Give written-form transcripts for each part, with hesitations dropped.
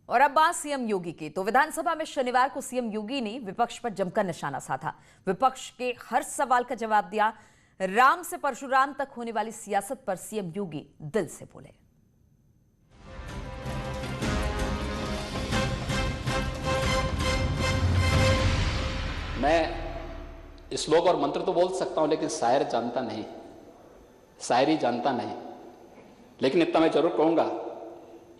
और अब बात सीएम योगी की। तो विधानसभा में शनिवार को सीएम योगी ने विपक्ष पर जमकर निशाना साधा। विपक्ष के हर सवाल का जवाब दिया। राम से परशुराम तक होने वाली सियासत पर सीएम योगी दिल से बोले। मैं श्लोक और मंत्र तो बोल सकता हूं, लेकिन शायर जानता नहीं, शायरी जानता नहीं। लेकिन इतना मैं जरूर कहूंगा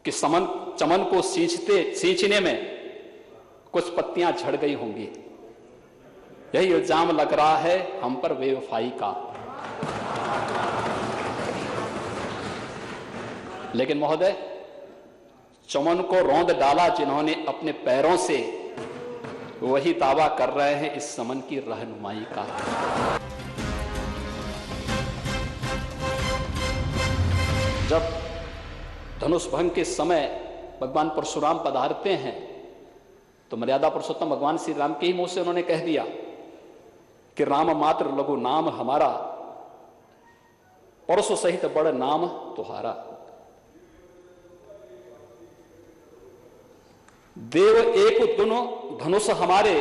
कि चमन को सींचने में कुछ पत्तियां झड़ गई होंगी। यही इल्जाम लग रहा है हम पर बेवफाई का। लेकिन महोदय, चमन को रौंद डाला जिन्होंने अपने पैरों से, वही दावा कर रहे हैं इस चमन की रहनुमाई का। जब धनुष भंग के समय भगवान परशुराम पधारते हैं तो मर्यादा पुरुषोत्तम भगवान श्री राम के ही मुंह से उन्होंने कह दिया कि राम मात्र लघु नाम हमारा, परसों सहित बड़ नाम तुम्हारा। देव एक गुण धनुष हमारे,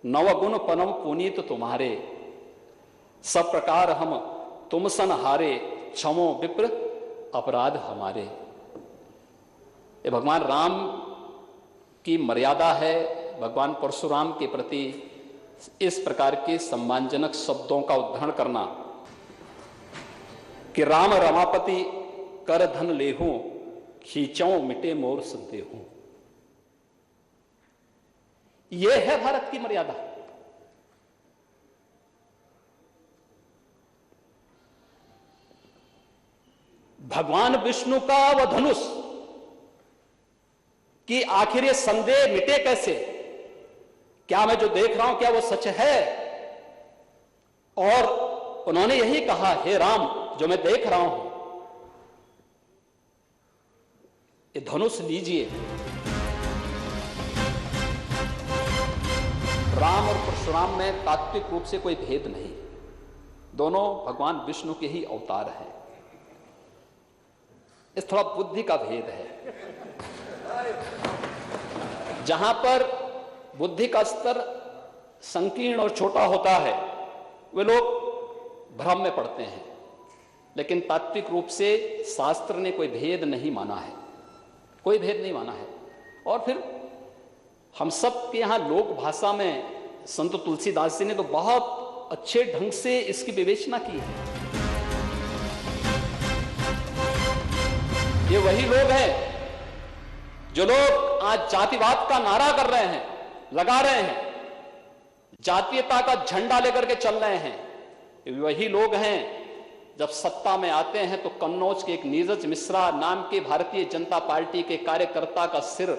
नवगुण पनम पुनीत तुम्हारे। सब प्रकार हम तुम सन हारे, क्षमो विप्र अपराध हमारे। ये भगवान राम की मर्यादा है भगवान परशुराम के प्रति इस प्रकार के सम्मानजनक शब्दों का उद्धारण करना कि राम रमापति कर धन लेहूं, खींचों मिटे मोर संदेहूं। यह है भारत की मर्यादा। भगवान विष्णु का वह धनुष कि आखिर ये संदेह मिटे कैसे, क्या मैं जो देख रहा हूं क्या वो सच है। और उन्होंने यही कहा, हे राम जो मैं देख रहा हूं ये धनुष लीजिए। राम और परशुराम में तात्विक रूप से कोई भेद नहीं, दोनों भगवान विष्णु के ही अवतार हैं। इस थोड़ा बुद्धि का भेद है। जहां पर बुद्धि का स्तर संकीर्ण और छोटा होता है वे लोग भ्रम में पड़ते हैं, लेकिन तात्विक रूप से शास्त्र ने कोई भेद नहीं माना है, कोई भेद नहीं माना है। और फिर हम सब के यहां लोक भाषा में संत तुलसीदास जी ने तो बहुत अच्छे ढंग से इसकी विवेचना की है। ये वही लोग हैं जो लोग आज जातिवाद का नारा कर रहे हैं, लगा रहे हैं, जातीयता का झंडा लेकर के चल रहे हैं। ये वही लोग हैं जब सत्ता में आते हैं तो कन्नौज के एक नीरज मिश्रा नाम के भारतीय जनता पार्टी के कार्यकर्ता का सिर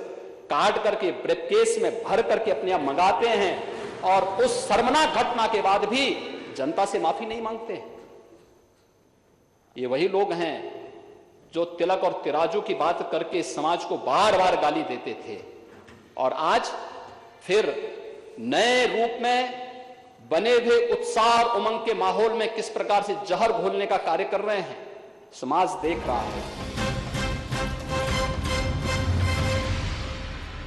काट करके ब्रीफकेस में भर करके अपने आप मंगाते हैं, और उस शर्मनाक घटना के बाद भी जनता से माफी नहीं मांगते हैं। ये वही लोग हैं जो तिलक और तिराजू की बात करके समाज को बार बार गाली देते थे, और आज फिर नए रूप में बने हुए उत्साह और उमंग के माहौल में किस प्रकार से जहर घोलने का कार्य कर रहे हैं, समाज देख रहा है।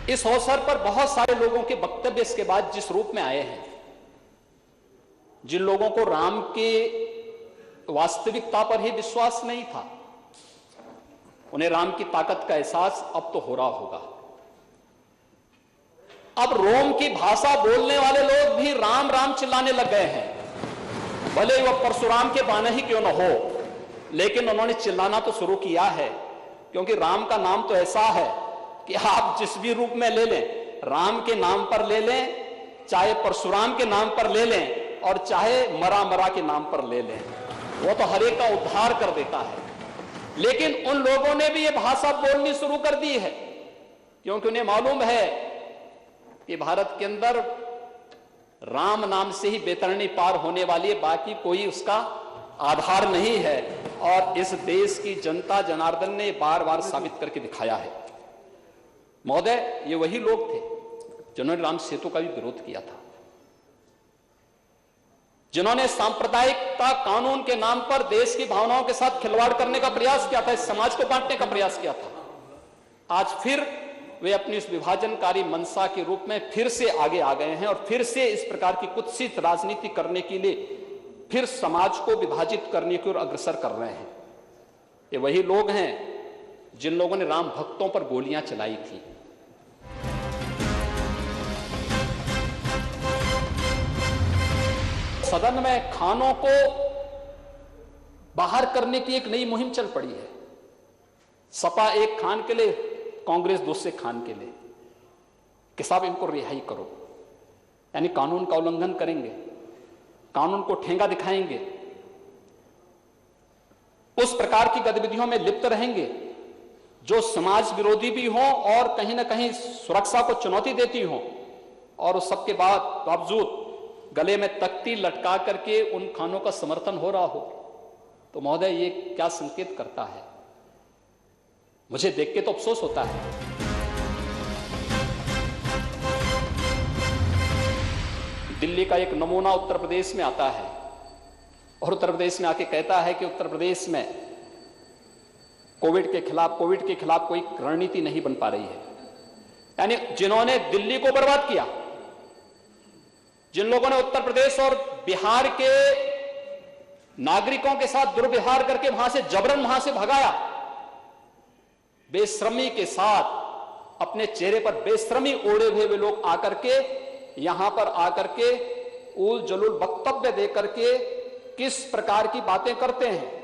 इस अवसर पर बहुत सारे लोगों के वक्तव्य इसके बाद जिस रूप में आए हैं, जिन लोगों को राम के वास्तविकता पर ही विश्वास नहीं था, उन्हें राम की ताकत का एहसास अब तो हो रहा होगा। अब रोम की भाषा बोलने वाले लोग भी राम राम चिल्लाने लग गए हैं, भले वह परशुराम के बाने ही क्यों न हो, लेकिन उन्होंने चिल्लाना तो शुरू किया है। क्योंकि राम का नाम तो ऐसा है कि आप जिस भी रूप में ले लें, राम के नाम पर ले लें, चाहे परशुराम के नाम पर ले लें, और चाहे मरा के नाम पर ले लें, वो तो हर एक का उद्धार कर देता है। लेकिन उन लोगों ने भी ये भाषा बोलनी शुरू कर दी है, क्योंकि उन्हें मालूम है कि भारत के अंदर राम नाम से ही बेतरनी पार होने वाली है, बाकी कोई उसका आधार नहीं है। और इस देश की जनता जनार्दन ने बार बार साबित करके दिखाया है। महोदय, ये वही लोग थे जिन्होंने राम सेतु का भी विरोध किया था, जिन्होंने सांप्रदायिकता कानून के नाम पर देश की भावनाओं के साथ खिलवाड़ करने का प्रयास किया था, इस समाज को बांटने का प्रयास किया था। आज फिर वे अपनी उस विभाजनकारी मंशा के रूप में फिर से आगे आ गए हैं और फिर से इस प्रकार की कुत्सित राजनीति करने के लिए फिर समाज को विभाजित करने की ओर अग्रसर कर रहे हैं। ये वही लोग हैं जिन लोगों ने राम भक्तों पर गोलियां चलाई थी। सदन में खानों को बाहर करने की एक नई मुहिम चल पड़ी है। सपा एक खान के लिए, कांग्रेस दूसरे खान के लिए कि साहब इनको रिहाई करो, यानी कानून का उल्लंघन करेंगे, कानून को ठेंगा दिखाएंगे, उस प्रकार की गतिविधियों में लिप्त रहेंगे जो समाज विरोधी भी हों और कहीं ना कहीं सुरक्षा को चुनौती देती हों, और उस सबके बावजूद गले में तख्ती लटका करके उन खानों का समर्थन हो रहा हो, तो महोदय ये क्या संकेत करता है? मुझे देख के तो अफसोस होता है। दिल्ली का एक नमूना उत्तर प्रदेश में आता है और उत्तर प्रदेश में आके कहता है कि उत्तर प्रदेश में कोविड के खिलाफ कोई रणनीति नहीं बन पा रही है। यानी जिन्होंने दिल्ली को बर्बाद किया, जिन लोगों ने उत्तर प्रदेश और बिहार के नागरिकों के साथ दुर्व्यवहार करके वहां से जबरन वहां से भगाया, बेशर्मी के साथ अपने चेहरे पर बेशर्मी ओढ़े हुए वे लोग आकर के यहां पर आकर के उल जलूल वक्तव्य देकर के किस प्रकार की बातें करते हैं।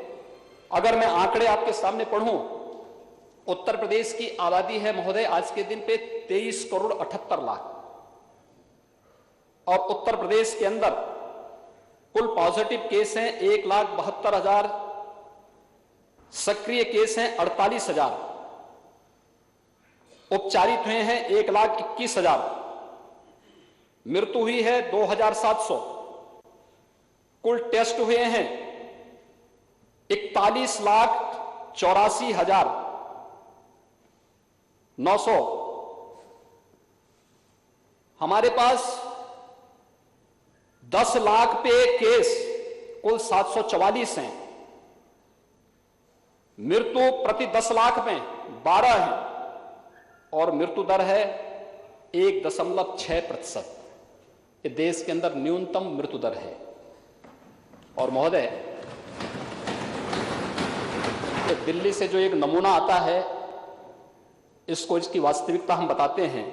अगर मैं आंकड़े आपके सामने पढ़ूं, उत्तर प्रदेश की आबादी है महोदय आज के दिन पे 23 करोड़ 78 लाख, और उत्तर प्रदेश के अंदर कुल पॉजिटिव केस हैं 1,72,000, सक्रिय केस हैं 48,000, उपचारित हुए हैं 1,21,000, मृत्यु हुई है 2,700, कुल टेस्ट हुए हैं 41,84,900। हमारे पास 10 लाख पे केस कुल 744 हैं, मृत्यु प्रति 10 लाख में 12 है, और मृत्यु दर है 1.6%। ये देश के अंदर न्यूनतम मृत्यु दर है। और महोदय, दिल्ली से जो एक नमूना आता है, इसको इसकी वास्तविकता हम बताते हैं।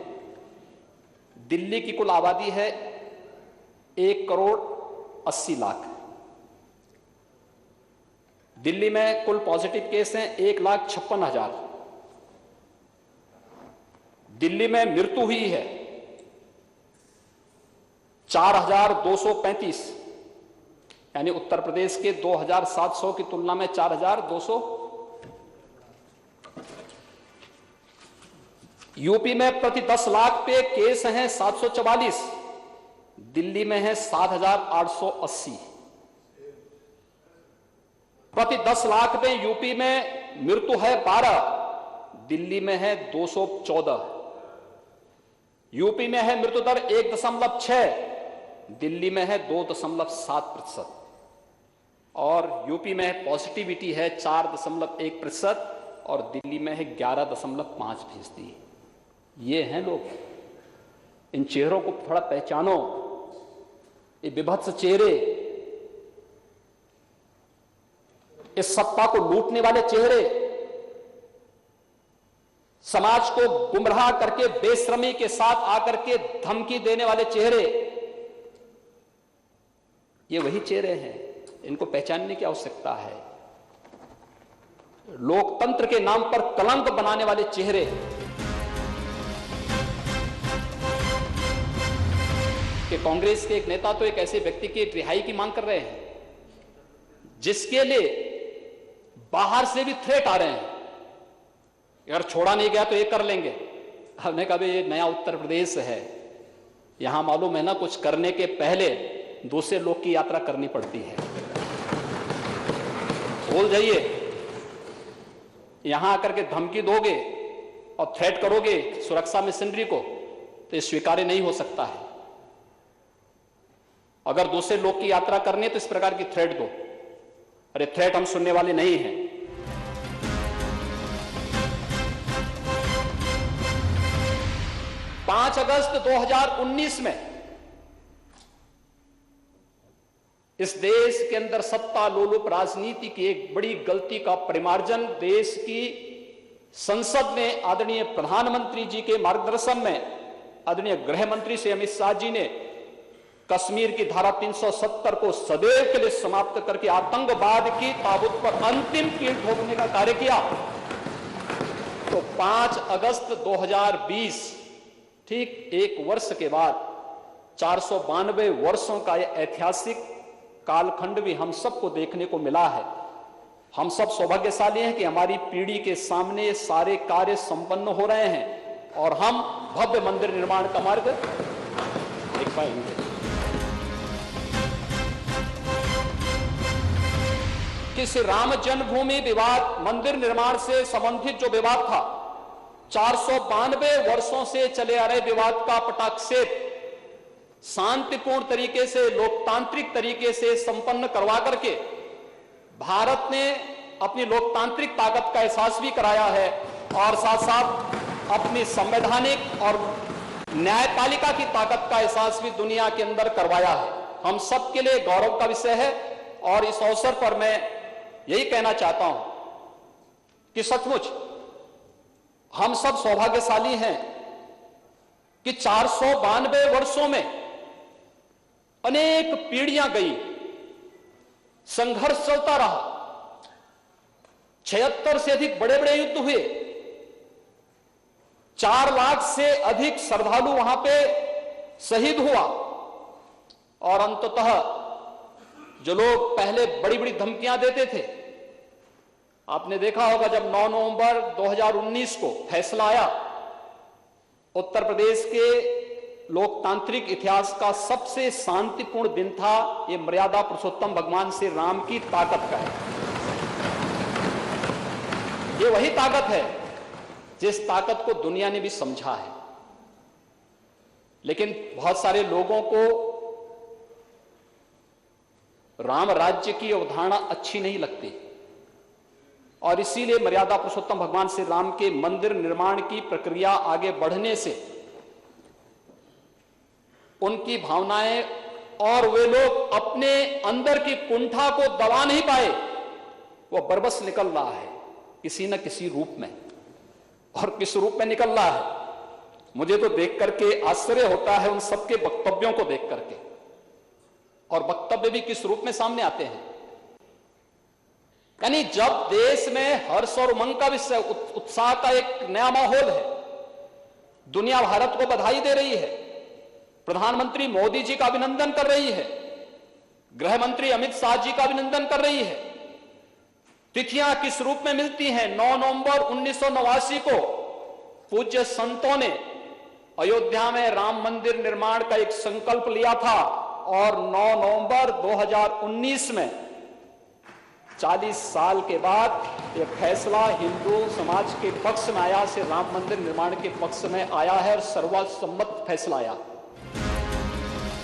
दिल्ली की कुल आबादी है 1,80 लाख। दिल्ली में कुल पॉजिटिव केस हैं 1,56,000। दिल्ली में मृत्यु हुई है 4,235, यानी उत्तर प्रदेश के 2,700 की तुलना में 4,200। यूपी में प्रति 10 लाख पे केस हैं 744, दिल्ली में है 7,880। प्रति 10 लाख पे यूपी में मृत्यु है 12, दिल्ली में है 214। यूपी में है मृत्यु दर 1.6, दिल्ली में है 2.7%, और यूपी में पॉजिटिविटी है 4.1% और दिल्ली में है 11.5%। ये हैं लोग। इन चेहरों को थोड़ा पहचानो, ये विभत्स चेहरे, इस सत्ता को लूटने वाले चेहरे, समाज को गुमराह करके बेशर्मी के साथ आकर के धमकी देने वाले चेहरे, ये वही चेहरे हैं। इनको पहचानने की आवश्यकता है। लोकतंत्र के नाम पर कलंक बनाने वाले चेहरे, कि कांग्रेस के एक नेता तो एक ऐसे व्यक्ति की रिहाई की मांग कर रहे हैं जिसके लिए बाहर से भी थ्रेट आ रहे हैं, अगर छोड़ा नहीं गया तो ये कर लेंगे। हमने कहा ये नया उत्तर प्रदेश है, यहां मालूम है ना, कुछ करने के पहले दूसरे लोग की यात्रा करनी पड़ती है। भूल जाइए, यहां आकर के धमकी दोगे और थ्रेट करोगे सुरक्षा मशीनरी को, तो ये स्वीकार्य नहीं हो सकता है। अगर दूसरे लोग की यात्रा करनी है तो इस प्रकार की थ्रेट दो। अरे थ्रेट हम सुनने वाले नहीं हैं। 5 अगस्त 2019 में इस देश के अंदर सत्ता लोलुप राजनीति की एक बड़ी गलती का परिमार्जन देश की संसद में आदरणीय प्रधानमंत्री जी के मार्गदर्शन में आदरणीय गृह मंत्री श्री अमित शाह जी ने कश्मीर की धारा 370 को सदैव के लिए समाप्त करके आतंकवाद की ताबूत पर अंतिम कील ठोकने का कार्य किया। तो 5 अगस्त 2020 ठीक एक वर्ष के बाद 492 वर्षों का यह ऐतिहासिक कालखंड भी हम सबको देखने को मिला है। हम सब सौभाग्यशाली हैं कि हमारी पीढ़ी के सामने सारे कार्य संपन्न हो रहे हैं और हम भव्य मंदिर निर्माण का मार्ग देख पाएंगे। किसी राम जन्मभूमि विवाद मंदिर निर्माण से संबंधित जो विवाद था, 492 वर्षों से चले आ रहे विवाद का पटाक्षेप शांतिपूर्ण तरीके से लोकतांत्रिक तरीके से संपन्न करवा करके भारत ने अपनी लोकतांत्रिक ताकत का एहसास भी कराया है और साथ साथ अपनी संवैधानिक और न्यायपालिका की ताकत का एहसास भी दुनिया के अंदर करवाया है। हम सबके लिए गौरव का विषय है और इस अवसर पर मैं यही कहना चाहता हूं कि सचमुच हम सब सौभाग्यशाली हैं कि 492 वर्षों में अनेक पीढ़ियां गई, संघर्ष चलता रहा, 76 से अधिक बड़े बड़े युद्ध हुए, 4 लाख से अधिक श्रद्धालु वहां पे शहीद हुआ और अंततः जो लोग पहले बड़ी बड़ी धमकियां देते थे, आपने देखा होगा जब 9 नवंबर 2019 को फैसला आया, उत्तर प्रदेश के लोकतांत्रिक इतिहास का सबसे शांतिपूर्ण दिन था। यह मर्यादा पुरुषोत्तम भगवान श्री राम की ताकत का है। यह वही ताकत है जिस ताकत को दुनिया ने भी समझा है, लेकिन बहुत सारे लोगों को राम राज्य की अवधारणा अच्छी नहीं लगती और इसीलिए मर्यादा पुरुषोत्तम भगवान श्री राम के मंदिर निर्माण की प्रक्रिया आगे बढ़ने से उनकी भावनाएं और वे लोग अपने अंदर की कुंठा को दबा नहीं पाए, वो बरबस निकल रहा है किसी न किसी रूप में। और किस रूप में निकल रहा है मुझे तो देख करके आश्चर्य होता है उन सबके वक्तव्यों को देख करके, और वक्तव्य भी किस रूप में सामने आते हैं। यानी जब देश में हर्ष और उमंग का विषय उत्साह का एक नया माहौल है, दुनिया भारत को बधाई दे रही है, प्रधानमंत्री मोदी जी का अभिनंदन कर रही है, गृह मंत्री अमित शाह जी का अभिनंदन कर रही है। तिथियां किस रूप में मिलती हैं? 9 नवंबर 1989 को पूज्य संतों ने अयोध्या में राम मंदिर निर्माण का एक संकल्प लिया था और 9 नवंबर 2019 में 40 साल के बाद यह फैसला हिंदू समाज के पक्ष में आया, से राम मंदिर निर्माण के पक्ष में आया है और सर्वसम्मत फैसला आया।